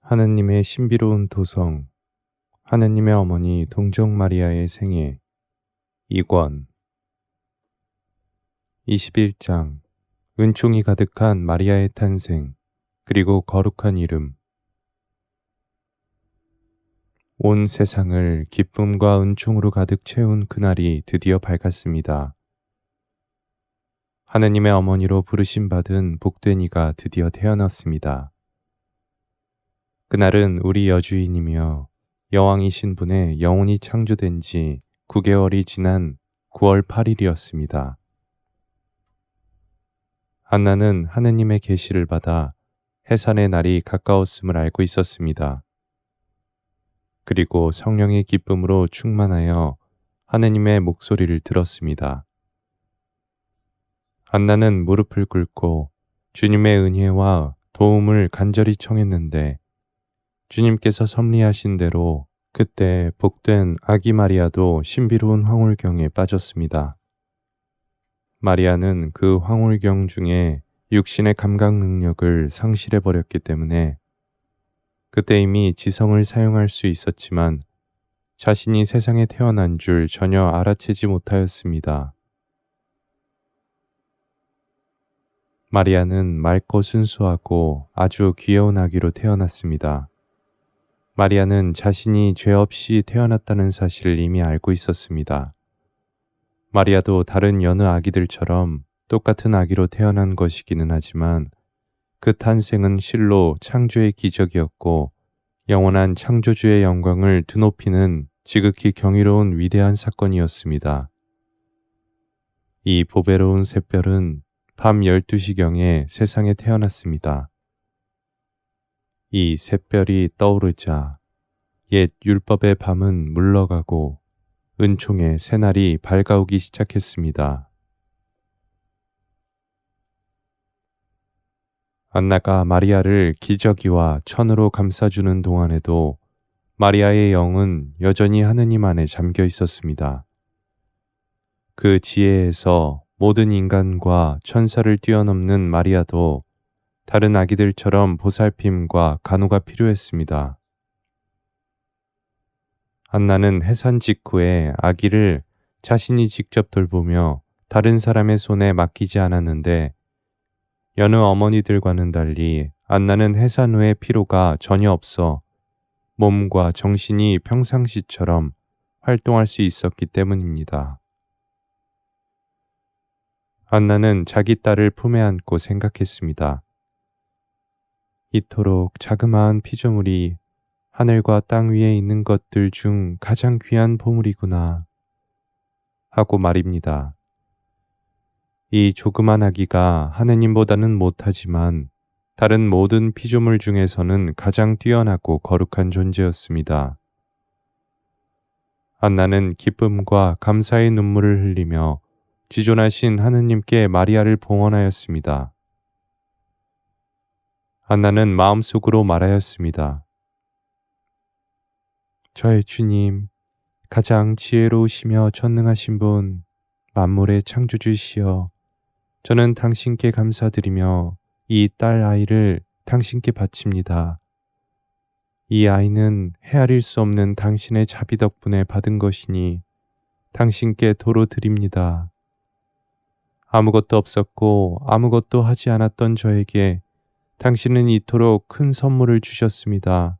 하느님의 신비로운 도성, 하느님의 어머니 동정 마리아의 생애 2권 21장 은총이 가득한 마리아의 탄생, 그리고 거룩한 이름. 온 세상을 기쁨과 은총으로 가득 채운 그날이 드디어 밝았습니다. 하느님의 어머니로 부르심 받은 복된 이가 드디어 태어났습니다. 그날은 우리 여주인이며 여왕이신 분의 영혼이 창조된 지 9개월이 지난 9월 8일이었습니다. 한나는 하느님의 계시를 받아 해산의 날이 가까웠음을 알고 있었습니다. 그리고 성령의 기쁨으로 충만하여 하느님의 목소리를 들었습니다. 한나는 무릎을 꿇고 주님의 은혜와 도움을 간절히 청했는데 주님께서 섭리하신 대로 그때 복된 아기 마리아도 신비로운 황홀경에 빠졌습니다. 마리아는 그 황홀경 중에 육신의 감각 능력을 상실해버렸기 때문에 그때 이미 지성을 사용할 수 있었지만 자신이 세상에 태어난 줄 전혀 알아채지 못하였습니다. 마리아는 맑고 순수하고 아주 귀여운 아기로 태어났습니다. 마리아는 자신이 죄 없이 태어났다는 사실을 이미 알고 있었습니다. 마리아도 다른 여느 아기들처럼 똑같은 아기로 태어난 것이기는 하지만 그 탄생은 실로 창조의 기적이었고 영원한 창조주의 영광을 드높이는 지극히 경이로운 위대한 사건이었습니다. 이 보배로운 샛별은 밤 12시경에 세상에 태어났습니다. 이 샛별이 떠오르자 옛 율법의 밤은 물러가고 은총의 새날이 밝아오기 시작했습니다. 안나가 마리아를 기저귀와 천으로 감싸주는 동안에도 마리아의 영은 여전히 하느님 안에 잠겨 있었습니다. 그 지혜에서 모든 인간과 천사를 뛰어넘는 마리아도 다른 아기들처럼 보살핌과 간호가 필요했습니다. 한나는 해산 직후에 아기를 자신이 직접 돌보며 다른 사람의 손에 맡기지 않았는데 여느 어머니들과는 달리 안나는 해산 후에 피로가 전혀 없어 몸과 정신이 평상시처럼 활동할 수 있었기 때문입니다. 안나는 자기 딸을 품에 안고 생각했습니다. 이토록 자그마한 피조물이 하늘과 땅 위에 있는 것들 중 가장 귀한 보물이구나 하고 말입니다. 이 조그만 아기가 하느님보다는 못하지만 다른 모든 피조물 중에서는 가장 뛰어나고 거룩한 존재였습니다. 안나는 기쁨과 감사의 눈물을 흘리며 지존하신 하느님께 마리아를 봉헌하였습니다. 안나는 마음속으로 말하였습니다. 저의 주님, 가장 지혜로우시며 전능하신 분, 만물의 창조주시여, 저는 당신께 감사드리며 이 딸 아이를 당신께 바칩니다. 이 아이는 헤아릴 수 없는 당신의 자비 덕분에 받은 것이니 당신께 도로 드립니다. 아무것도 없었고 아무것도 하지 않았던 저에게 당신은 이토록 큰 선물을 주셨습니다.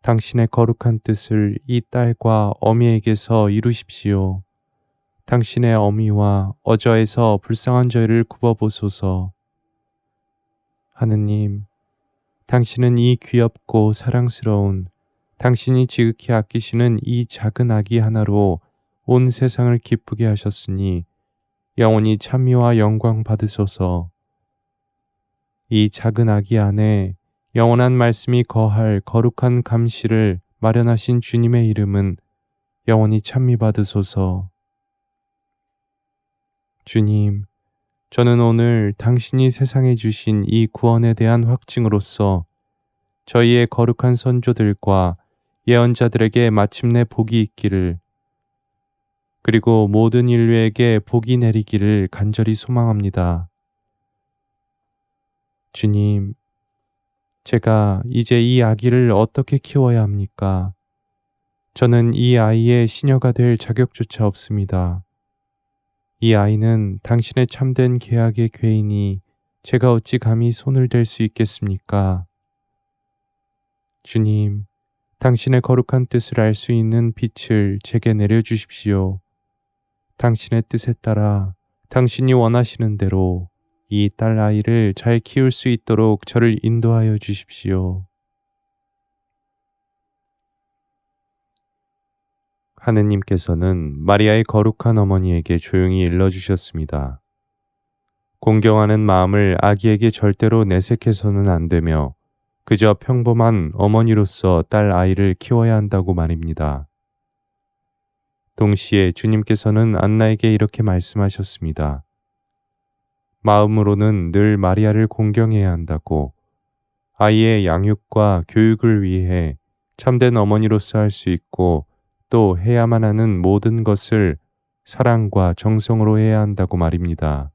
당신의 거룩한 뜻을 이 딸과 어미에게서 이루십시오. 당신의 어미와 어저에서 불쌍한 저희를 굽어보소서. 하느님, 당신은 이 귀엽고 사랑스러운 당신이 지극히 아끼시는 이 작은 아기 하나로 온 세상을 기쁘게 하셨으니 영원히 찬미와 영광 받으소서. 이 작은 아기 안에 영원한 말씀이 거할 거룩한 감시를 마련하신 주님의 이름은 영원히 찬미 받으소서. 주님, 저는 오늘 당신이 세상에 주신 이 구원에 대한 확증으로서 저희의 거룩한 선조들과 예언자들에게 마침내 복이 있기를, 그리고 모든 인류에게 복이 내리기를 간절히 소망합니다. 주님, 제가 이제 이 아기를 어떻게 키워야 합니까? 저는 이 아이의 시녀가 될 자격조차 없습니다. 이 아이는 당신의 참된 계약의 괴인이 제가 어찌 감히 손을 댈 수 있겠습니까? 주님, 당신의 거룩한 뜻을 알 수 있는 빛을 제게 내려주십시오. 당신의 뜻에 따라 당신이 원하시는 대로 이 딸 아이를 잘 키울 수 있도록 저를 인도하여 주십시오. 하느님께서는 마리아의 거룩한 어머니에게 조용히 일러주셨습니다. 공경하는 마음을 아기에게 절대로 내색해서는 안 되며 그저 평범한 어머니로서 딸 아이를 키워야 한다고 말입니다. 동시에 주님께서는 안나에게 이렇게 말씀하셨습니다. 마음으로는 늘 마리아를 공경해야 한다고, 아이의 양육과 교육을 위해 참된 어머니로서 할 수 있고 또 해야만 하는 모든 것을 사랑과 정성으로 해야 한다고 말입니다.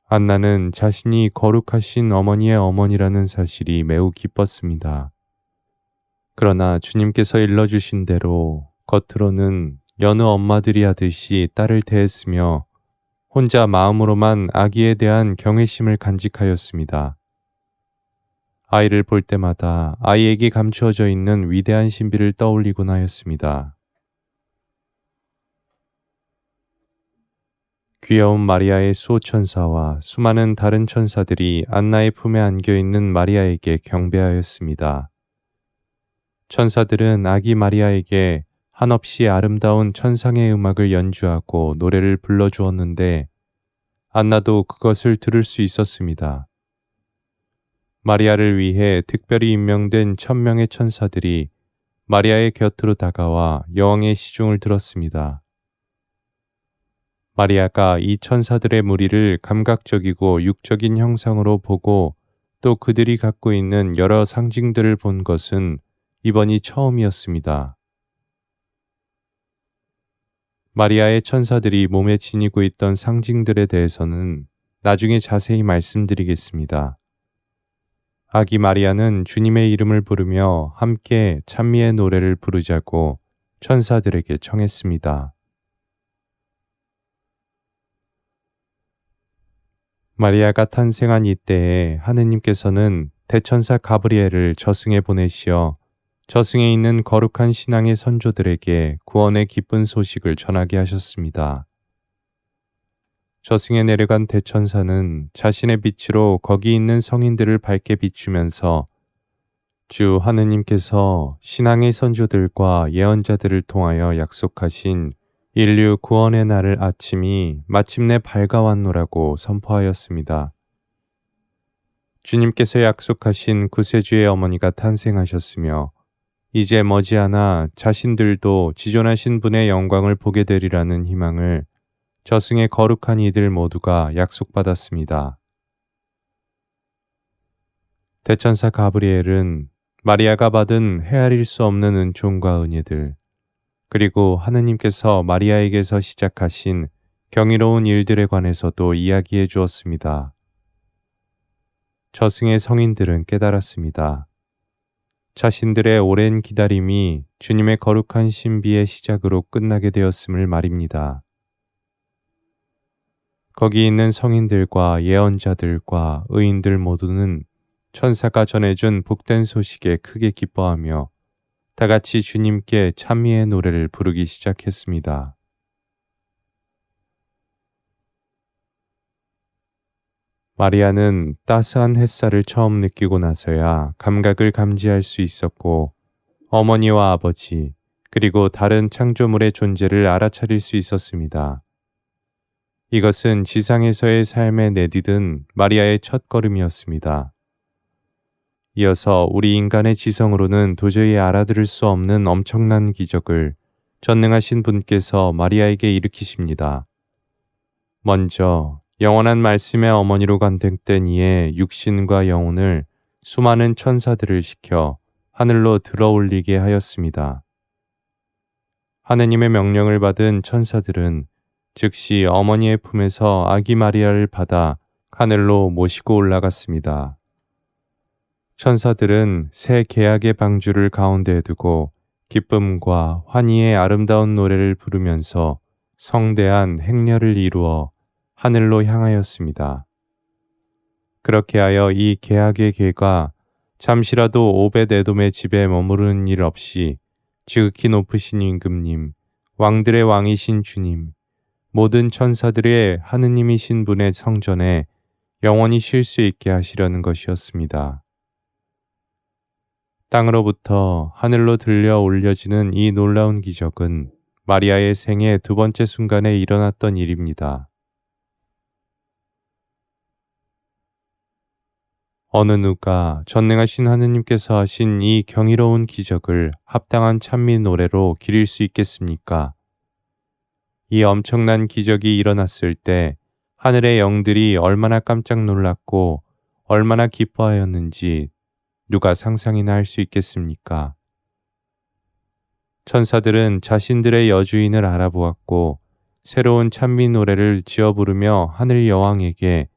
안나는 자신이 거룩하신 어머니의 어머니라는 사실이 매우 기뻤습니다. 그러나 주님께서 일러주신 대로 겉으로는 여느 엄마들이 하듯이 딸을 대했으며 혼자 마음으로만 아기에 대한 경외심을 간직하였습니다. 아이를 볼 때마다 아이에게 감추어져 있는 위대한 신비를 떠올리곤 하였습니다. 귀여운 마리아의 수호천사와 수많은 다른 천사들이 안나의 품에 안겨 있는 마리아에게 경배하였습니다. 천사들은 아기 마리아에게 한없이 아름다운 천상의 음악을 연주하고 노래를 불러주었는데 안나도 그것을 들을 수 있었습니다. 마리아를 위해 특별히 임명된 1000명의 천사들이 마리아의 곁으로 다가와 여왕의 시중을 들었습니다. 마리아가 이 천사들의 무리를 감각적이고 육적인 형상으로 보고 또 그들이 갖고 있는 여러 상징들을 본 것은 이번이 처음이었습니다. 마리아의 천사들이 몸에 지니고 있던 상징들에 대해서는 나중에 자세히 말씀드리겠습니다. 아기 마리아는 주님의 이름을 부르며 함께 찬미의 노래를 부르자고 천사들에게 청했습니다. 마리아가 탄생한 이때에 하느님께서는 대천사 가브리엘을 저승에 보내시어 저승에 있는 거룩한 신앙의 선조들에게 구원의 기쁜 소식을 전하게 하셨습니다. 저승에 내려간 대천사는 자신의 빛으로 거기 있는 성인들을 밝게 비추면서 주 하느님께서 신앙의 선조들과 예언자들을 통하여 약속하신 인류 구원의 날을 아침이 마침내 밝아왔노라고 선포하였습니다. 주님께서 약속하신 구세주의 어머니가 탄생하셨으며 이제 머지않아 자신들도 지존하신 분의 영광을 보게 되리라는 희망을 저승의 거룩한 이들 모두가 약속받았습니다. 대천사 가브리엘은 마리아가 받은 헤아릴 수 없는 은총과 은혜들, 그리고 하느님께서 마리아에게서 시작하신 경이로운 일들에 관해서도 이야기해 주었습니다. 저승의 성인들은 깨달았습니다. 자신들의 오랜 기다림이 주님의 거룩한 신비의 시작으로 끝나게 되었음을 말입니다. 거기 있는 성인들과 예언자들과 의인들 모두는 천사가 전해준 복된 소식에 크게 기뻐하며 다 같이 주님께 찬미의 노래를 부르기 시작했습니다. 마리아는 따스한 햇살을 처음 느끼고 나서야 감각을 감지할 수 있었고 어머니와 아버지 그리고 다른 창조물의 존재를 알아차릴 수 있었습니다. 이것은 지상에서의 삶에 내디딘 마리아의 첫 걸음이었습니다. 이어서 우리 인간의 지성으로는 도저히 알아들을 수 없는 엄청난 기적을 전능하신 분께서 마리아에게 일으키십니다. 먼저 영원한 말씀의 어머니로 간택된 이의 육신과 영혼을 수많은 천사들을 시켜 하늘로 들어올리게 하였습니다. 하느님의 명령을 받은 천사들은 즉시 어머니의 품에서 아기 마리아를 받아 하늘로 모시고 올라갔습니다. 천사들은 새 계약의 방주를 가운데에 두고 기쁨과 환희의 아름다운 노래를 부르면서 성대한 행렬을 이루어 하늘로 향하였습니다. 그렇게 하여 이 계약의 궤가 잠시라도 오벳에돔의 집에 머무르는 일 없이 지극히 높으신 임금님, 왕들의 왕이신 주님, 모든 천사들의 하느님이신 분의 성전에 영원히 쉴 수 있게 하시려는 것이었습니다. 땅으로부터 하늘로 들려 올려지는 이 놀라운 기적은 마리아의 생애 두 번째 순간에 일어났던 일입니다. 어느 누가 전능하신 하느님께서 하신 이 경이로운 기적을 합당한 찬미 노래로 기릴 수 있겠습니까? 이 엄청난 기적이 일어났을 때 하늘의 영들이 얼마나 깜짝 놀랐고 얼마나 기뻐하였는지 누가 상상이나 할 수 있겠습니까? 천사들은 자신들의 여주인을 알아보았고 새로운 찬미 노래를 지어 부르며 하늘 여왕에게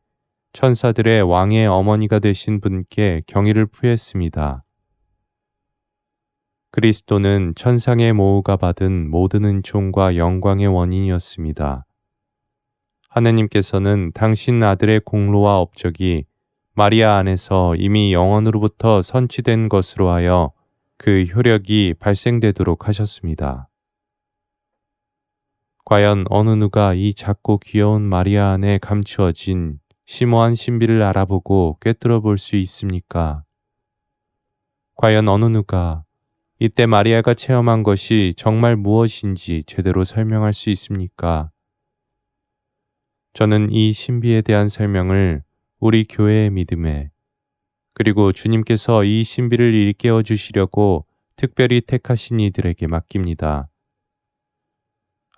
천사들의 왕의 어머니가 되신 분께 경의를 표했습니다. 그리스도는 천상의 모후가 받은 모든 은총과 영광의 원인이었습니다. 하느님께서는 당신 아들의 공로와 업적이 마리아 안에서 이미 영원으로부터 선취된 것으로 하여 그 효력이 발생되도록 하셨습니다. 과연 어느 누가 이 작고 귀여운 마리아 안에 감추어진 심오한 신비를 알아보고 꿰뚫어 볼 수 있습니까? 과연 어느 누가 이때 마리아가 체험한 것이 정말 무엇인지 제대로 설명할 수 있습니까? 저는 이 신비에 대한 설명을 우리 교회의 믿음에 그리고 주님께서 이 신비를 일깨워 주시려고 특별히 택하신 이들에게 맡깁니다.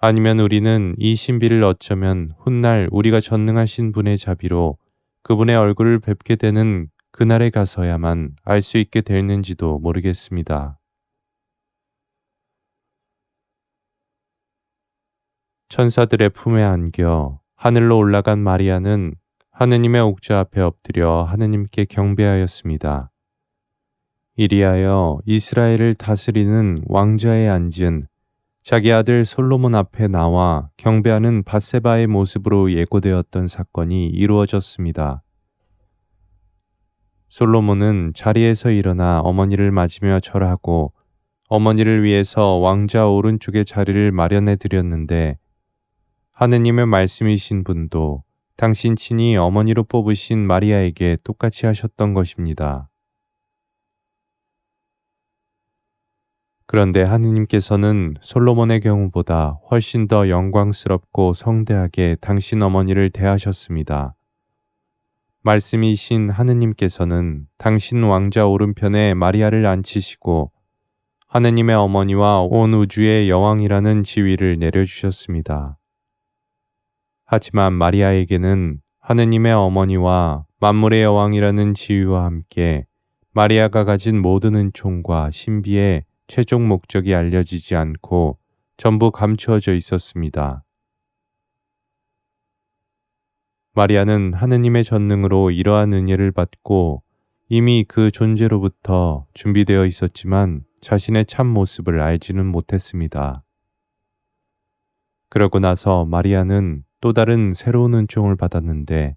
아니면 우리는 이 신비를 어쩌면 훗날 우리가 전능하신 분의 자비로 그분의 얼굴을 뵙게 되는 그날에 가서야만 알 수 있게 되는지도 모르겠습니다. 천사들의 품에 안겨 하늘로 올라간 마리아는 하느님의 옥좌 앞에 엎드려 하느님께 경배하였습니다. 이리하여 이스라엘을 다스리는 왕좌에 앉은 자기 아들 솔로몬 앞에 나와 경배하는 밧세바의 모습으로 예고되었던 사건이 이루어졌습니다. 솔로몬은 자리에서 일어나 어머니를 맞으며 절하고 어머니를 위해서 왕좌 오른쪽에 자리를 마련해 드렸는데 하느님의 말씀이신 분도 당신 친히 어머니로 뽑으신 마리아에게 똑같이 하셨던 것입니다. 그런데 하느님께서는 솔로몬의 경우보다 훨씬 더 영광스럽고 성대하게 당신 어머니를 대하셨습니다. 말씀이신 하느님께서는 당신 왕좌 오른편에 마리아를 앉히시고 하느님의 어머니와 온 우주의 여왕이라는 지위를 내려주셨습니다. 하지만 마리아에게는 하느님의 어머니와 만물의 여왕이라는 지위와 함께 마리아가 가진 모든 은총과 신비의 최종 목적이 알려지지 않고 전부 감추어져 있었습니다. 마리아는 하느님의 전능으로 이러한 은혜를 받고 이미 그 존재로부터 준비되어 있었지만 자신의 참 모습을 알지는 못했습니다. 그러고 나서 마리아는 또 다른 새로운 은총을 받았는데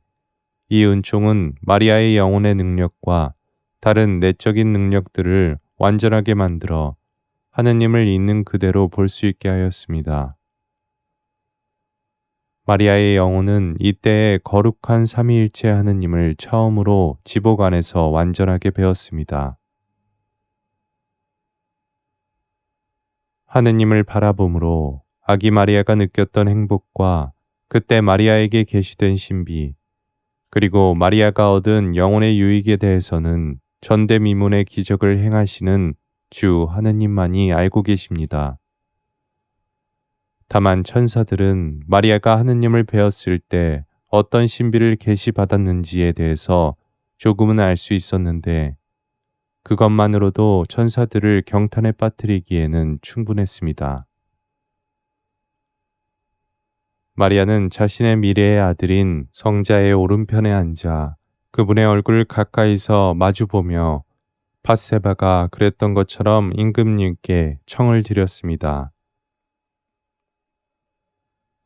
이 은총은 마리아의 영혼의 능력과 다른 내적인 능력들을 완전하게 만들어 하느님을 있는 그대로 볼 수 있게 하였습니다. 마리아의 영혼은 이때에 거룩한 삼위일체 하느님을 처음으로 지복 안에서 완전하게 배웠습니다. 하느님을 바라봄으로 아기 마리아가 느꼈던 행복과 그때 마리아에게 계시된 신비, 그리고 마리아가 얻은 영혼의 유익에 대해서는 전대미문의 기적을 행하시는 주 하느님만이 알고 계십니다. 다만 천사들은 마리아가 하느님을 배웠을 때 어떤 신비를 계시받았는지에 대해서 조금은 알 수 있었는데 그것만으로도 천사들을 경탄에 빠뜨리기에는 충분했습니다. 마리아는 자신의 미래의 아들인 성자의 오른편에 앉아 그분의 얼굴을 가까이서 마주보며 밧세바가 그랬던 것처럼 임금님께 청을 드렸습니다.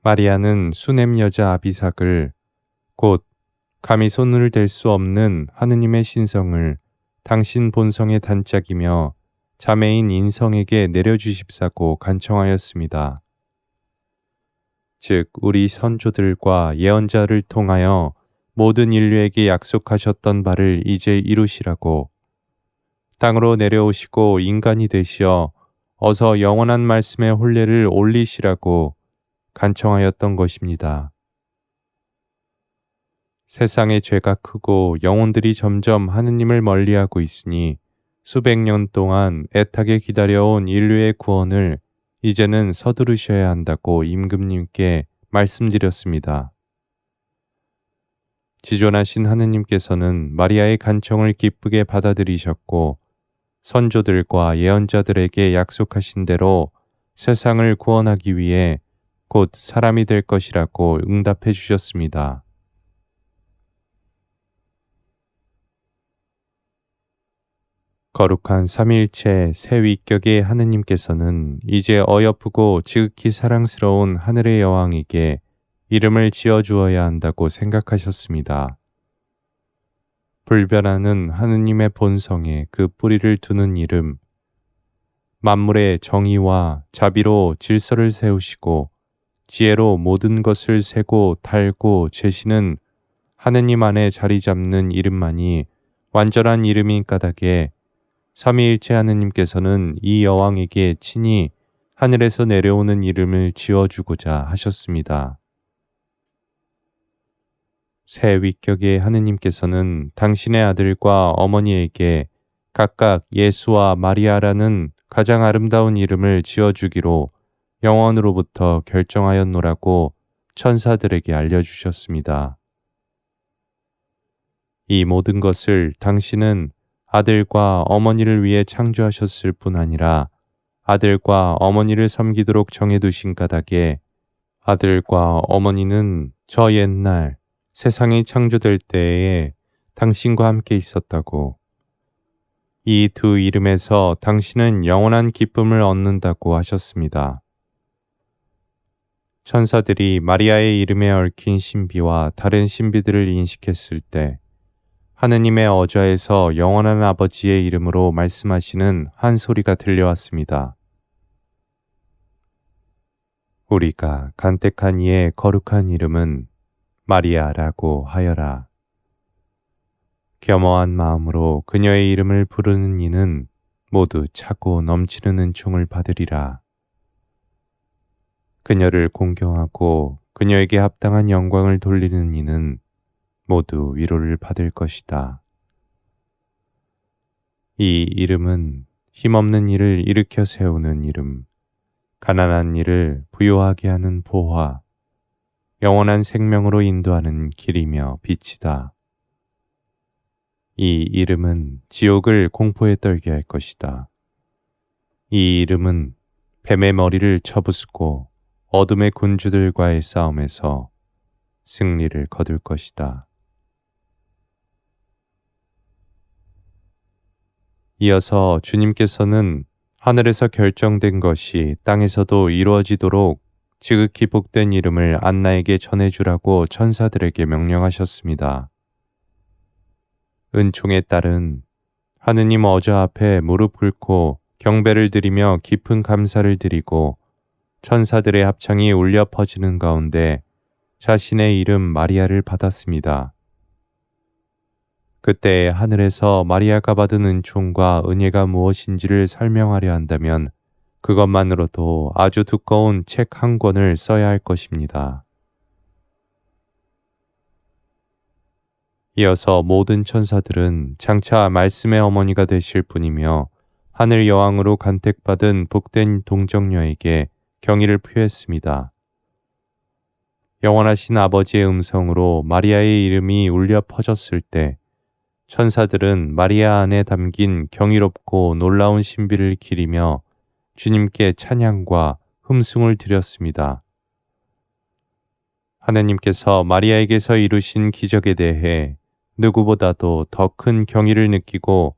마리아는 수넴 여자 아비삭을 곧 감히 손을 댈 수 없는 하느님의 신성을 당신 본성의 단짝이며 자매인 인성에게 내려주십사고 간청하였습니다. 즉 우리 선조들과 예언자를 통하여 모든 인류에게 약속하셨던 바를 이제 이루시라고 땅으로 내려오시고 인간이 되시어 어서 영원한 말씀의 혼례를 올리시라고 간청하였던 것입니다. 세상의 죄가 크고 영혼들이 점점 하느님을 멀리하고 있으니 수백 년 동안 애타게 기다려온 인류의 구원을 이제는 서두르셔야 한다고 임금님께 말씀드렸습니다. 지존하신 하느님께서는 마리아의 간청을 기쁘게 받아들이셨고 선조들과 예언자들에게 약속하신 대로 세상을 구원하기 위해 곧 사람이 될 것이라고 응답해 주셨습니다. 거룩한 삼위일체 새 위격의 하느님께서는 이제 어여쁘고 지극히 사랑스러운 하늘의 여왕에게 이름을 지어주어야 한다고 생각하셨습니다. 불변하는 하느님의 본성에 그 뿌리를 두는 이름, 만물의 정의와 자비로 질서를 세우시고 지혜로 모든 것을 세고 달고 재시는 하느님 안에 자리 잡는 이름만이 완전한 이름인 까닭에 삼위일체 하느님께서는 이 여왕에게 친히 하늘에서 내려오는 이름을 지어주고자 하셨습니다. 새 위격의 하느님께서는 당신의 아들과 어머니에게 각각 예수와 마리아라는 가장 아름다운 이름을 지어주기로 영원으로부터 결정하였노라고 천사들에게 알려주셨습니다. 이 모든 것을 당신은 아들과 어머니를 위해 창조하셨을 뿐 아니라 아들과 어머니를 섬기도록 정해두신 까닭에 아들과 어머니는 저 옛날 세상이 창조될 때에 당신과 함께 있었다고, 이 두 이름에서 당신은 영원한 기쁨을 얻는다고 하셨습니다. 천사들이 마리아의 이름에 얽힌 신비와 다른 신비들을 인식했을 때 하느님의 어좌에서 영원한 아버지의 이름으로 말씀하시는 한 소리가 들려왔습니다. 우리가 간택한 이의 거룩한 이름은 마리아라고 하여라. 겸허한 마음으로 그녀의 이름을 부르는 이는 모두 차고 넘치는 은총을 받으리라. 그녀를 공경하고 그녀에게 합당한 영광을 돌리는 이는 모두 위로를 받을 것이다. 이 이름은 힘없는 이를 일으켜 세우는 이름, 가난한 이를 부유하게 하는 보화, 영원한 생명으로 인도하는 길이며 빛이다. 이 이름은 지옥을 공포에 떨게 할 것이다. 이 이름은 뱀의 머리를 쳐부수고 어둠의 군주들과의 싸움에서 승리를 거둘 것이다. 이어서 주님께서는 하늘에서 결정된 것이 땅에서도 이루어지도록 지극히 복된 이름을 안나에게 전해주라고 천사들에게 명령하셨습니다. 은총의 딸은 하느님 어좌 앞에 무릎 꿇고 경배를 드리며 깊은 감사를 드리고 천사들의 합창이 울려 퍼지는 가운데 자신의 이름 마리아를 받았습니다. 그때 하늘에서 마리아가 받은 은총과 은혜가 무엇인지를 설명하려 한다면 그것만으로도 아주 두꺼운 책 한 권을 써야 할 것입니다. 이어서 모든 천사들은 장차 말씀의 어머니가 되실 분이며 하늘 여왕으로 간택받은 복된 동정녀에게 경의를 표했습니다. 영원하신 아버지의 음성으로 마리아의 이름이 울려 퍼졌을 때 천사들은 마리아 안에 담긴 경이롭고 놀라운 신비를 기리며 주님께 찬양과 흠숭을 드렸습니다. 하나님께서 마리아에게서 이루신 기적에 대해 누구보다도 더 큰 경의를 느끼고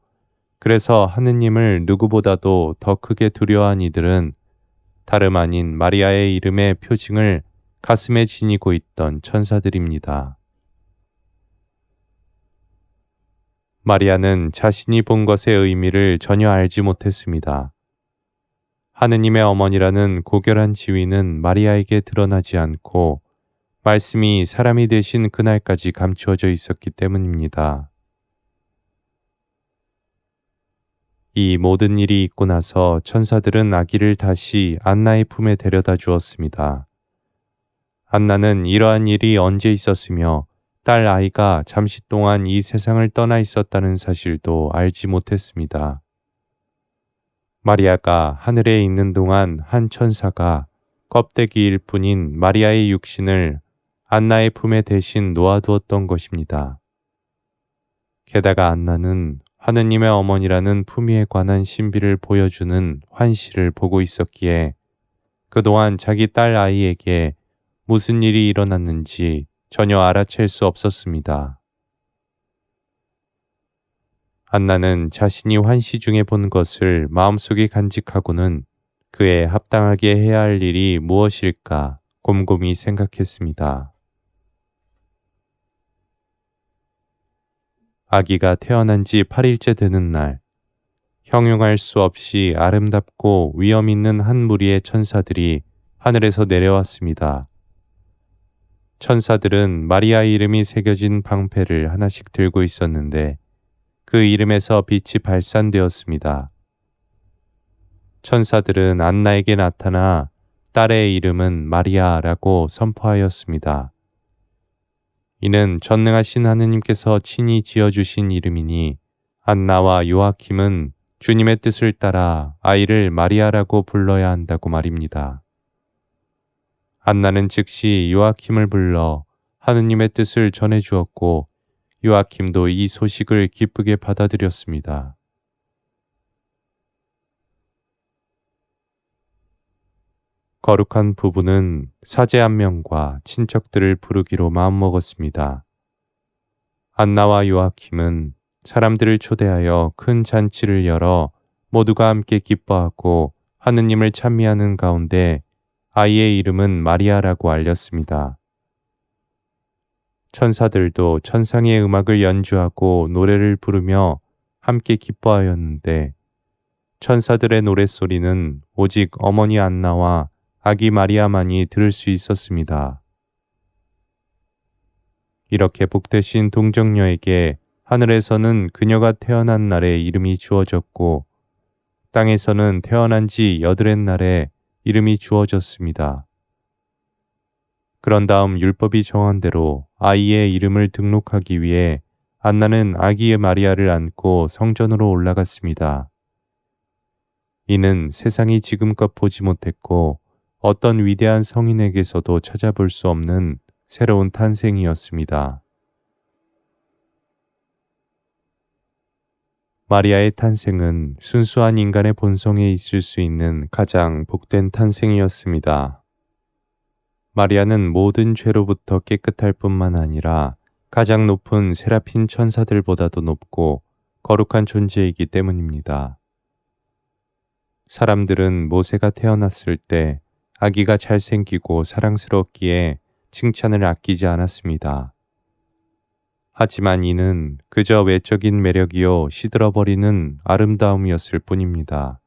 그래서 하느님을 누구보다도 더 크게 두려워한 이들은 다름 아닌 마리아의 이름의 표징을 가슴에 지니고 있던 천사들입니다. 마리아는 자신이 본 것의 의미를 전혀 알지 못했습니다. 하느님의 어머니라는 고결한 지위는 마리아에게 드러나지 않고 말씀이 사람이 되신 그날까지 감추어져 있었기 때문입니다. 이 모든 일이 있고 나서 천사들은 아기를 다시 안나의 품에 데려다 주었습니다. 안나는 이러한 일이 언제 있었으며 딸 아이가 잠시 동안 이 세상을 떠나 있었다는 사실도 알지 못했습니다. 마리아가 하늘에 있는 동안 한 천사가 껍데기일 뿐인 마리아의 육신을 안나의 품에 대신 놓아두었던 것입니다. 게다가 안나는 하느님의 어머니라는 품위에 관한 신비를 보여주는 환시를 보고 있었기에 그동안 자기 딸 아이에게 무슨 일이 일어났는지 전혀 알아챌 수 없었습니다. 안나는 자신이 환시 중에 본 것을 마음속에 간직하고는 그에 합당하게 해야 할 일이 무엇일까 곰곰이 생각했습니다. 아기가 태어난 지 8일째 되는 날, 형용할 수 없이 아름답고 위엄 있는 한 무리의 천사들이 하늘에서 내려왔습니다. 천사들은 마리아 이름이 새겨진 방패를 하나씩 들고 있었는데 그 이름에서 빛이 발산되었습니다. 천사들은 안나에게 나타나 딸의 이름은 마리아라고 선포하였습니다. 이는 전능하신 하느님께서 친히 지어주신 이름이니 안나와 요아킴은 주님의 뜻을 따라 아이를 마리아라고 불러야 한다고 말입니다. 안나는 즉시 요아킴을 불러 하느님의 뜻을 전해주었고 요아킴도 이 소식을 기쁘게 받아들였습니다. 거룩한 부부는 사제 한 명과 친척들을 부르기로 마음먹었습니다. 안나와 요아킴은 사람들을 초대하여 큰 잔치를 열어 모두가 함께 기뻐하고 하느님을 찬미하는 가운데 아이의 이름은 마리아라고 알렸습니다. 천사들도 천상의 음악을 연주하고 노래를 부르며 함께 기뻐하였는데 천사들의 노랫소리는 오직 어머니 안나와 아기 마리아만이 들을 수 있었습니다. 이렇게 복되신 동정녀에게 하늘에서는 그녀가 태어난 날에 이름이 주어졌고 땅에서는 태어난 지 8의 날에 이름이 주어졌습니다. 그런 다음 율법이 정한 대로 아이의 이름을 등록하기 위해 안나는 아기의 마리아를 안고 성전으로 올라갔습니다. 이는 세상이 지금껏 보지 못했고 어떤 위대한 성인에게서도 찾아볼 수 없는 새로운 탄생이었습니다. 마리아의 탄생은 순수한 인간의 본성에 있을 수 있는 가장 복된 탄생이었습니다. 마리아는 모든 죄로부터 깨끗할 뿐만 아니라 가장 높은 세라핀 천사들보다도 높고 거룩한 존재이기 때문입니다. 사람들은 모세가 태어났을 때 아기가 잘생기고 사랑스럽기에 칭찬을 아끼지 않았습니다. 하지만 이는 그저 외적인 매력이요 시들어버리는 아름다움이었을 뿐입니다.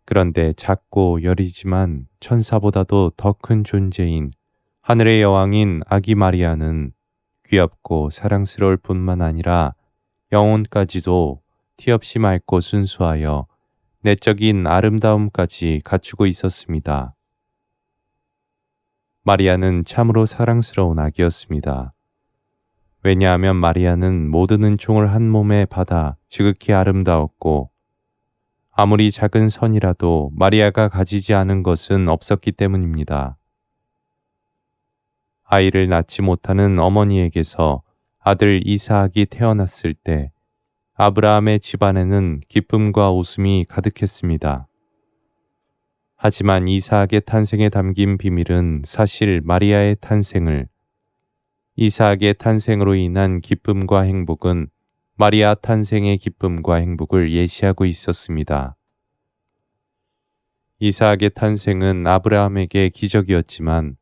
그런데 작고 여리지만 천사보다도 더 큰 존재인 하늘의 여왕인 아기 마리아는 귀엽고 사랑스러울 뿐만 아니라 영혼까지도 티없이 맑고 순수하여 내적인 아름다움까지 갖추고 있었습니다. 마리아는 참으로 사랑스러운 아기였습니다. 왜냐하면 마리아는 모든 은총을 한 몸에 받아 지극히 아름다웠고 아무리 작은 선이라도 마리아가 가지지 않은 것은 없었기 때문입니다. 아이를 낳지 못하는 어머니에게서 아들 이사학이 태어났을 때 아브라함의 집안에는 기쁨과 웃음이 가득했습니다. 하지만 이사학의 탄생에 담긴 비밀은 사실 마리아의 탄생을, 이사학의 탄생으로 인한 기쁨과 행복은 마리아 탄생의 기쁨과 행복을 예시하고 있었습니다. 이삭의 탄생은 아브라함에게 기적이었지만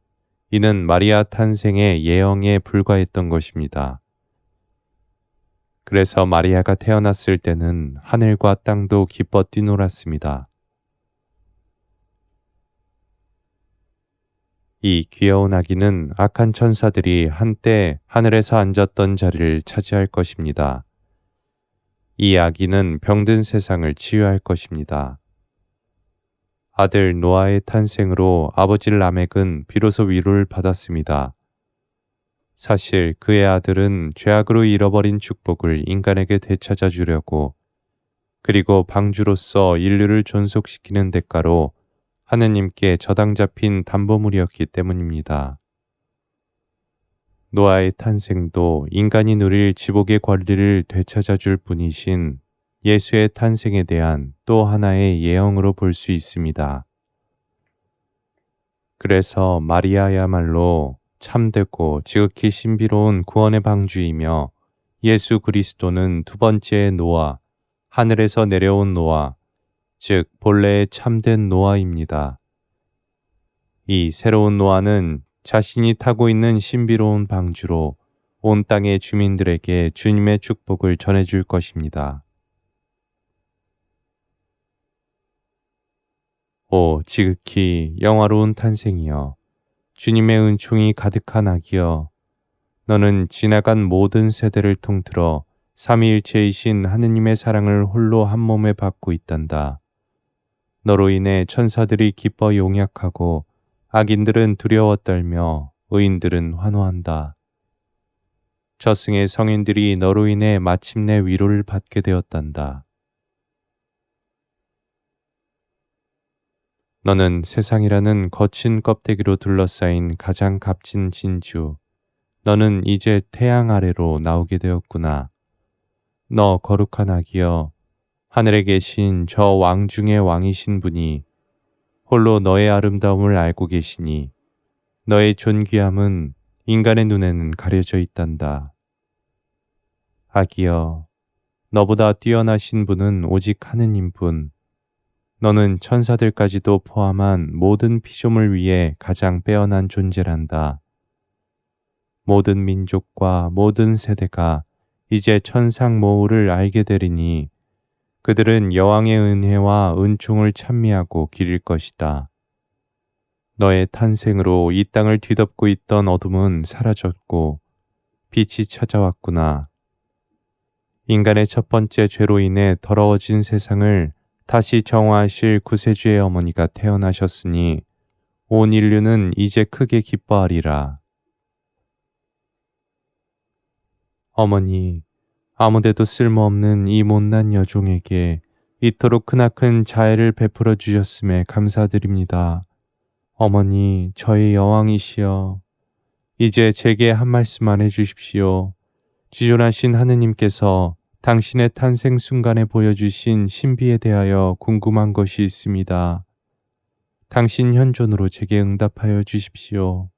이는 마리아 탄생의 예언에 불과했던 것입니다. 그래서 마리아가 태어났을 때는 하늘과 땅도 기뻐 뛰놀았습니다. 이 귀여운 아기는 악한 천사들이 한때 하늘에서 앉았던 자리를 차지할 것입니다. 이 아기는 병든 세상을 치유할 것입니다. 아들 노아의 탄생으로 아버지 라멕은 비로소 위로를 받았습니다. 사실 그의 아들은 죄악으로 잃어버린 축복을 인간에게 되찾아 주려고 그리고 방주로서 인류를 존속시키는 대가로 하느님께 저당 잡힌 담보물이었기 때문입니다. 노아의 탄생도 인간이 누릴 지복의 권리를 되찾아 줄 분이신 예수의 탄생에 대한 또 하나의 예언으로 볼 수 있습니다. 그래서 마리아야말로 참되고 지극히 신비로운 구원의 방주이며 예수 그리스도는 두 번째의 노아, 하늘에서 내려온 노아, 즉 본래의 참된 노아입니다. 이 새로운 노아는 자신이 타고 있는 신비로운 방주로 온 땅의 주민들에게 주님의 축복을 전해줄 것입니다. 오 지극히 영화로운 탄생이여, 주님의 은총이 가득한 아기여, 너는 지나간 모든 세대를 통틀어 삼위일체이신 하느님의 사랑을 홀로 한 몸에 받고 있단다. 너로 인해 천사들이 기뻐 용약하고 악인들은 두려워 떨며 의인들은 환호한다. 저승의 성인들이 너로 인해 마침내 위로를 받게 되었단다. 너는 세상이라는 거친 껍데기로 둘러싸인 가장 값진 진주. 너는 이제 태양 아래로 나오게 되었구나. 너 거룩한 아기여, 하늘에 계신 저 왕 중의 왕이신 분이 홀로 너의 아름다움을 알고 계시니 너의 존귀함은 인간의 눈에는 가려져 있단다. 아기여, 너보다 뛰어나신 분은 오직 하느님뿐. 너는 천사들까지도 포함한 모든 피조물 위에 가장 빼어난 존재란다. 모든 민족과 모든 세대가 이제 천상모우를 알게 되리니 그들은 여왕의 은혜와 은총을 찬미하고 기릴 것이다. 너의 탄생으로 이 땅을 뒤덮고 있던 어둠은 사라졌고 빛이 찾아왔구나. 인간의 첫 번째 죄로 인해 더러워진 세상을 다시 정화하실 구세주의 어머니가 태어나셨으니 온 인류는 이제 크게 기뻐하리라. 어머니, 아무데도 쓸모없는 이 못난 여종에게 이토록 크나큰 자애를 베풀어 주셨음에 감사드립니다. 어머니, 저희 여왕이시여, 이제 제게 한 말씀만 해주십시오. 지존하신 하느님께서 당신의 탄생 순간에 보여주신 신비에 대하여 궁금한 것이 있습니다. 당신 현존으로 제게 응답하여 주십시오.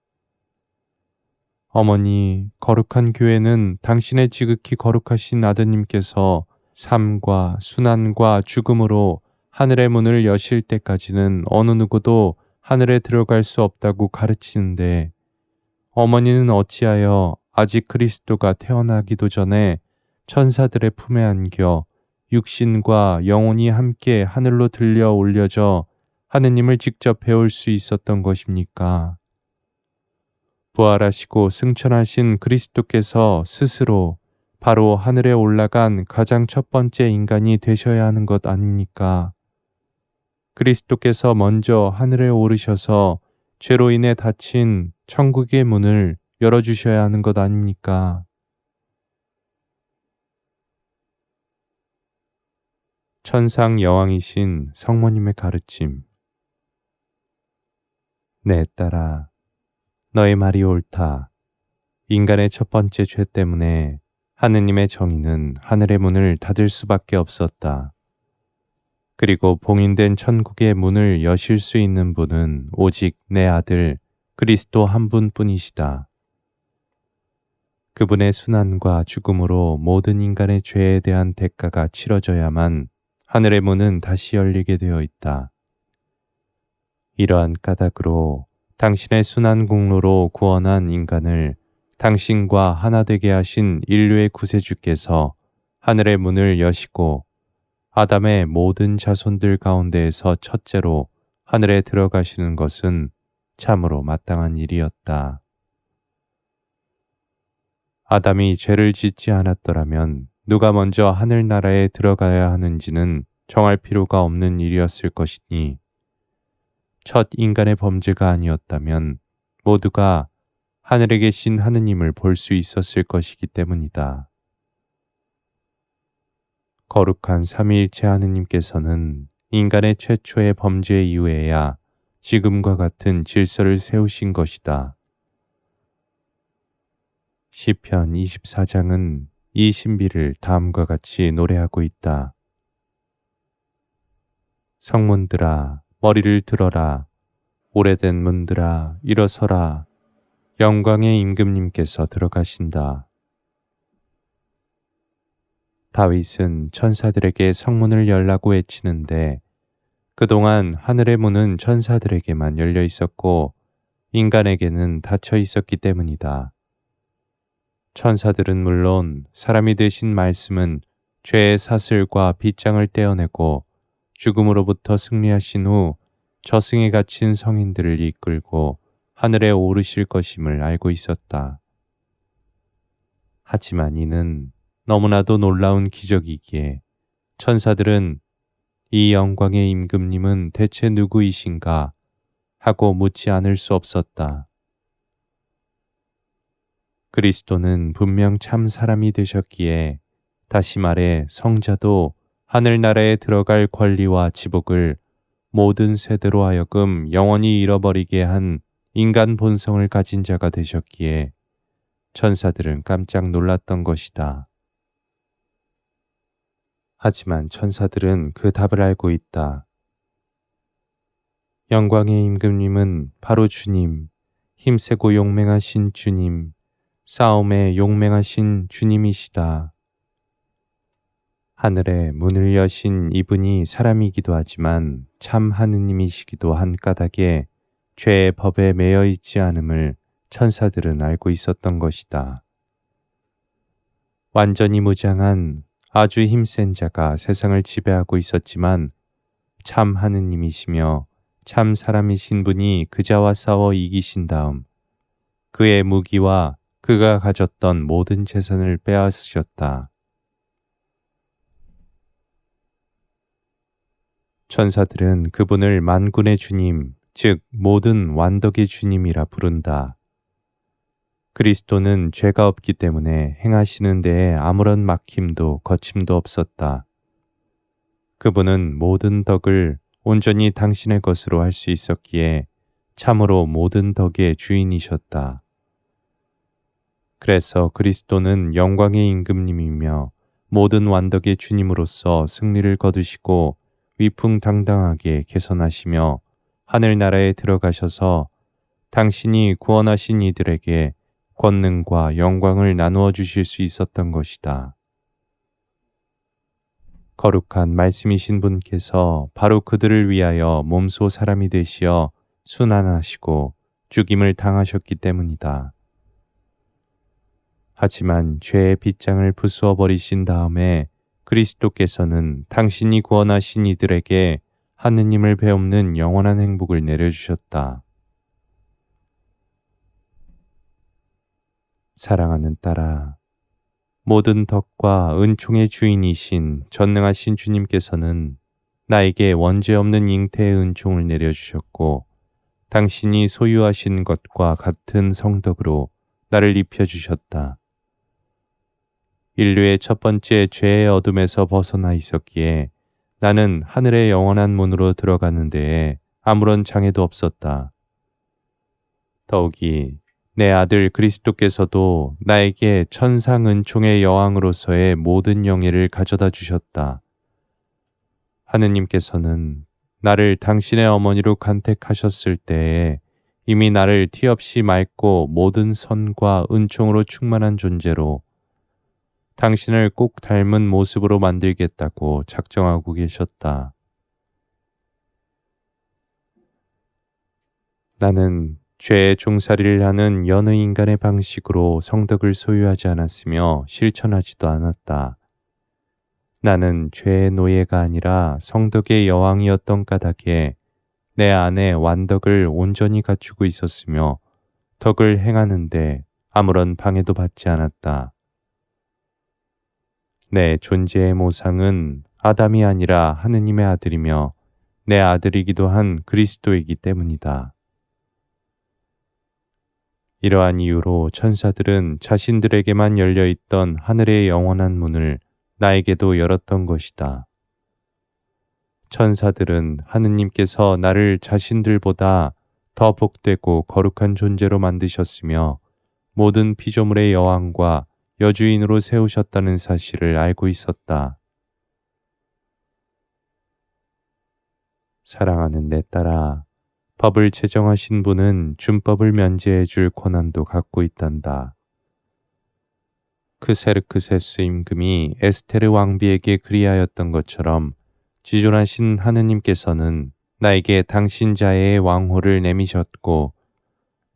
어머니, 거룩한 교회는 당신의 지극히 거룩하신 아드님께서 삶과 순환과 죽음으로 하늘의 문을 여실 때까지는 어느 누구도 하늘에 들어갈 수 없다고 가르치는데, 어머니는 어찌하여 아직 그리스도가 태어나기도 전에 천사들의 품에 안겨 육신과 영혼이 함께 하늘로 들려 올려져 하느님을 직접 배울 수 있었던 것입니까? 부활하시고 승천하신 그리스도께서 스스로 바로 하늘에 올라간 가장 첫 번째 인간이 되셔야 하는 것 아닙니까? 그리스도께서 먼저 하늘에 오르셔서 죄로 인해 닫힌 천국의 문을 열어주셔야 하는 것 아닙니까? 천상 여왕이신 성모님의 가르침. 내 딸아, 너의 말이 옳다. 인간의 첫 번째 죄 때문에 하느님의 정의는 하늘의 문을 닫을 수밖에 없었다. 그리고 봉인된 천국의 문을 여실 수 있는 분은 오직 내 아들 그리스도 한 분뿐이시다. 그분의 순환과 죽음으로 모든 인간의 죄에 대한 대가가 치러져야만 하늘의 문은 다시 열리게 되어 있다. 이러한 까닭으로 당신의 순환 공로로 구원한 인간을 당신과 하나 되게 하신 인류의 구세주께서 하늘의 문을 여시고 아담의 모든 자손들 가운데에서 첫째로 하늘에 들어가시는 것은 참으로 마땅한 일이었다. 아담이 죄를 짓지 않았더라면 누가 먼저 하늘나라에 들어가야 하는지는 정할 필요가 없는 일이었을 것이니 첫 인간의 범죄가 아니었다면 모두가 하늘에 계신 하느님을 볼 수 있었을 것이기 때문이다. 거룩한 삼위일체 하느님께서는 인간의 최초의 범죄 이후에야 지금과 같은 질서를 세우신 것이다. 시편 24장은 이 신비를 다음과 같이 노래하고 있다. 성문들아 머리를 들어라. 오래된 문들아 일어서라. 영광의 임금님께서 들어가신다. 다윗은 천사들에게 성문을 열라고 외치는데 그동안 하늘의 문은 천사들에게만 열려 있었고 인간에게는 닫혀 있었기 때문이다. 천사들은 물론 사람이 되신 말씀은 죄의 사슬과 빗장을 떼어내고 죽음으로부터 승리하신 후 저승에 갇힌 성인들을 이끌고 하늘에 오르실 것임을 알고 있었다. 하지만 이는 너무나도 놀라운 기적이기에 천사들은 이 영광의 임금님은 대체 누구이신가 하고 묻지 않을 수 없었다. 그리스도는 분명 참 사람이 되셨기에 다시 말해 성자도 하늘나라에 들어갈 권리와 지복을 모든 세대로 하여금 영원히 잃어버리게 한 인간 본성을 가진 자가 되셨기에 천사들은 깜짝 놀랐던 것이다. 하지만 천사들은 그 답을 알고 있다. 영광의 임금님은 바로 주님, 힘세고 용맹하신 주님, 싸움에 용맹하신 주님이시다. 하늘에 문을 여신 이분이 사람이기도 하지만 참 하느님이시기도 한 까닭에 죄의 법에 매여 있지 않음을 천사들은 알고 있었던 것이다. 완전히 무장한 아주 힘센 자가 세상을 지배하고 있었지만 참 하느님이시며 참 사람이신 분이 그자와 싸워 이기신 다음 그의 무기와 그가 가졌던 모든 재산을 빼앗으셨다. 천사들은 그분을 만군의 주님, 즉 모든 완덕의 주님이라 부른다. 그리스도는 죄가 없기 때문에 행하시는 데에 아무런 막힘도 거침도 없었다. 그분은 모든 덕을 온전히 당신의 것으로 할 수 있었기에 참으로 모든 덕의 주인이셨다. 그래서 그리스도는 영광의 임금님이며 모든 완덕의 주님으로서 승리를 거두시고 위풍당당하게 개선하시며 하늘나라에 들어가셔서 당신이 구원하신 이들에게 권능과 영광을 나누어 주실 수 있었던 것이다. 거룩한 말씀이신 분께서 바로 그들을 위하여 몸소 사람이 되시어 순환하시고 죽임을 당하셨기 때문이다. 하지만 죄의 빗장을 부수어 버리신 다음에 그리스도께서는 당신이 구원하신 이들에게 하느님을 배움는 영원한 행복을 내려주셨다. 사랑하는 딸아, 모든 덕과 은총의 주인이신 전능하신 주님께서는 나에게 원죄 없는 잉태의 은총을 내려주셨고 당신이 소유하신 것과 같은 성덕으로 나를 입혀주셨다. 인류의 첫 번째 죄의 어둠에서 벗어나 있었기에 나는 하늘의 영원한 문으로 들어가는 데에 아무런 장애도 없었다. 더욱이 내 아들 그리스도께서도 나에게 천상 은총의 여왕으로서의 모든 영예를 가져다 주셨다. 하느님께서는 나를 당신의 어머니로 간택하셨을 때에 이미 나를 티 없이 맑고 모든 선과 은총으로 충만한 존재로 당신을 꼭 닮은 모습으로 만들겠다고 작정하고 계셨다. 나는 죄의 종살이를 하는 여느 인간의 방식으로 성덕을 소유하지 않았으며 실천하지도 않았다. 나는 죄의 노예가 아니라 성덕의 여왕이었던 까닭에 내 안에 완덕을 온전히 갖추고 있었으며 덕을 행하는데 아무런 방해도 받지 않았다. 내 존재의 모상은 아담이 아니라 하느님의 아들이며 내 아들이기도 한 그리스도이기 때문이다. 이러한 이유로 천사들은 자신들에게만 열려있던 하늘의 영원한 문을 나에게도 열었던 것이다. 천사들은 하느님께서 나를 자신들보다 더 복되고 거룩한 존재로 만드셨으며 모든 피조물의 여왕과 여주인으로 세우셨다는 사실을 알고 있었다. 사랑하는 내 딸아, 법을 제정하신 분은 준법을 면제해 줄 권한도 갖고 있단다. 크세르크세스 임금이 에스테르 왕비에게 그리하였던 것처럼 지존하신 하느님께서는 나에게 당신 자의 왕호를 내미셨고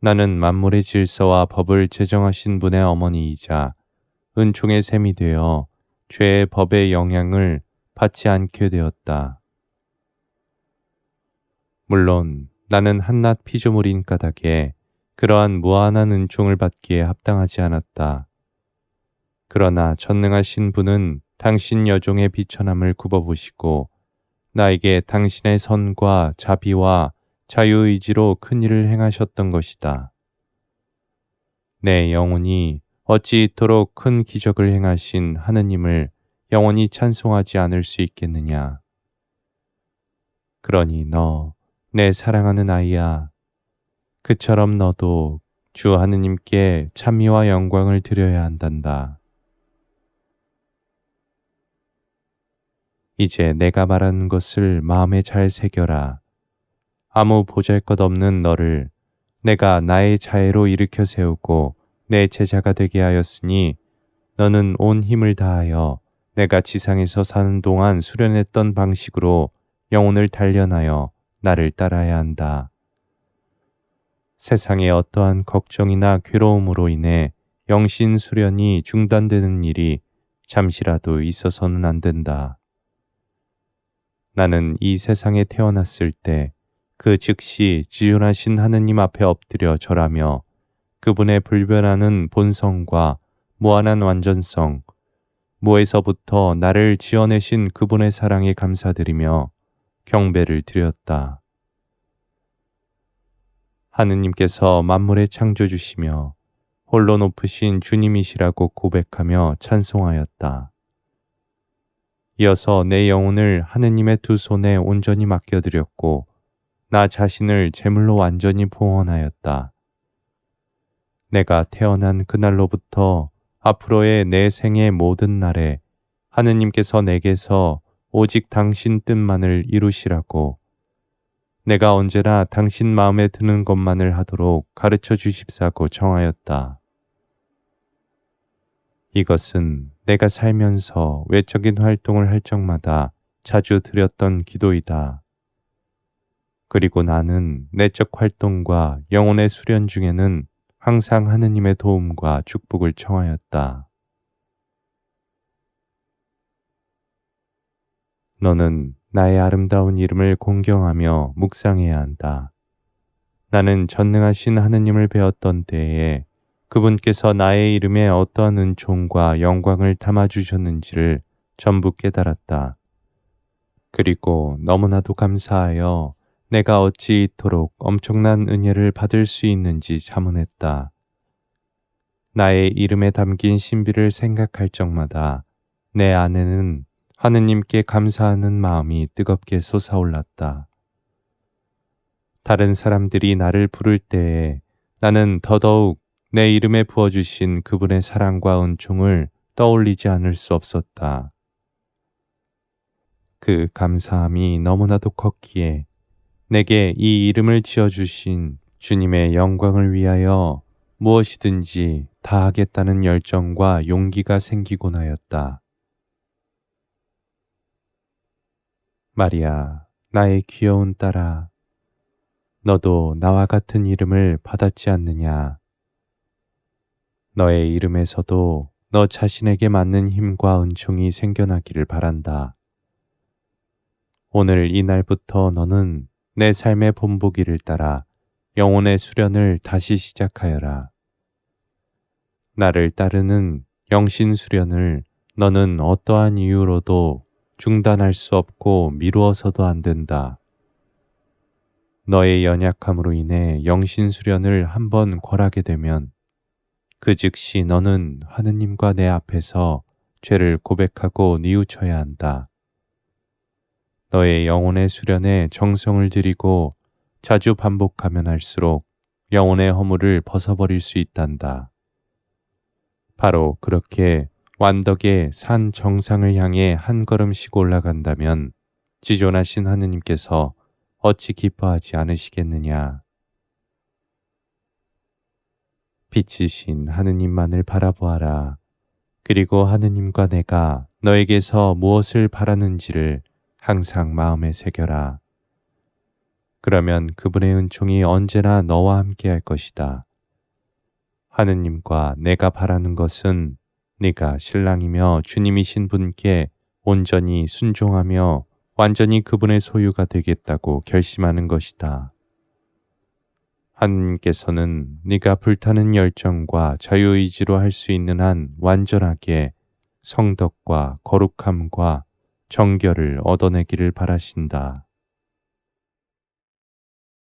나는 만물의 질서와 법을 제정하신 분의 어머니이자 은총의 셈이 되어 죄의 법의 영향을 받지 않게 되었다. 물론 나는 한낱 피조물인 까닭에 그러한 무한한 은총을 받기에 합당하지 않았다. 그러나 전능하신 분은 당신 여종의 비천함을 굽어보시고 나에게 당신의 선과 자비와 자유의지로 큰 일을 행하셨던 것이다. 내 영혼이 어찌 이토록 큰 기적을 행하신 하느님을 영원히 찬송하지 않을 수 있겠느냐. 그러니 너, 내 사랑하는 아이야, 그처럼 너도 주 하느님께 찬미와 영광을 드려야 한단다. 이제 내가 말하는 것을 마음에 잘 새겨라. 아무 보잘것없는 너를 내가 나의 자애로 일으켜 세우고 내 제자가 되게 하였으니 너는 온 힘을 다하여 내가 지상에서 사는 동안 수련했던 방식으로 영혼을 단련하여 나를 따라야 한다. 세상의 어떠한 걱정이나 괴로움으로 인해 영신 수련이 중단되는 일이 잠시라도 있어서는 안 된다. 나는 이 세상에 태어났을 때 그 즉시 지존하신 하느님 앞에 엎드려 절하며 그분의 불변하는 본성과 무한한 완전성, 무에서부터 나를 지어내신 그분의 사랑에 감사드리며 경배를 드렸다. 하느님께서 만물의 창조주시며 홀로 높으신 주님이시라고 고백하며 찬송하였다. 이어서 내 영혼을 하느님의 두 손에 온전히 맡겨드렸고 나 자신을 제물로 완전히 봉헌하였다. 내가 태어난 그날로부터 앞으로의 내 생의 모든 날에 하느님께서 내게서 오직 당신 뜻만을 이루시라고 내가 언제나 당신 마음에 드는 것만을 하도록 가르쳐 주십사고 정하였다. 이것은 내가 살면서 외적인 활동을 할 적마다 자주 드렸던 기도이다. 그리고 나는 내적 활동과 영혼의 수련 중에는 항상 하느님의 도움과 축복을 청하였다. 너는 나의 아름다운 이름을 공경하며 묵상해야 한다. 나는 전능하신 하느님을 배웠던 때에 그분께서 나의 이름에 어떠한 은총과 영광을 담아주셨는지를 전부 깨달았다. 그리고 너무나도 감사하여 내가 어찌 이토록 엄청난 은혜를 받을 수 있는지 자문했다. 나의 이름에 담긴 신비를 생각할 적마다 내 안에는 하느님께 감사하는 마음이 뜨겁게 솟아올랐다. 다른 사람들이 나를 부를 때에 나는 더더욱 내 이름에 부어주신 그분의 사랑과 은총을 떠올리지 않을 수 없었다. 그 감사함이 너무나도 컸기에 내게 이 이름을 지어주신 주님의 영광을 위하여 무엇이든지 다 하겠다는 열정과 용기가 생기곤 하였다. 마리아, 나의 귀여운 딸아, 너도 나와 같은 이름을 받았지 않느냐? 너의 이름에서도 너 자신에게 맞는 힘과 은총이 생겨나기를 바란다. 오늘 이날부터 너는 내 삶의 본보기를 따라 영혼의 수련을 다시 시작하여라. 나를 따르는 영신 수련을 너는 어떠한 이유로도 중단할 수 없고 미루어서도 안 된다. 너의 연약함으로 인해 영신 수련을 한번 권하게 되면 그 즉시 너는 하느님과 내 앞에서 죄를 고백하고 뉘우쳐야 한다. 너의 영혼의 수련에 정성을 들이고 자주 반복하면 할수록 영혼의 허물을 벗어버릴 수 있단다. 바로 그렇게 완덕의 산 정상을 향해 한 걸음씩 올라간다면 지존하신 하느님께서 어찌 기뻐하지 않으시겠느냐. 빛이신 하느님만을 바라보아라. 그리고 하느님과 내가 너에게서 무엇을 바라는지를 항상 마음에 새겨라. 그러면 그분의 은총이 언제나 너와 함께 할 것이다. 하느님과 내가 바라는 것은 네가 신랑이며 주님이신 분께 온전히 순종하며 완전히 그분의 소유가 되겠다고 결심하는 것이다. 하느님께서는 네가 불타는 열정과 자유의지로 할 수 있는 한 완전하게 성덕과 거룩함과 정결을 얻어내기를 바라신다.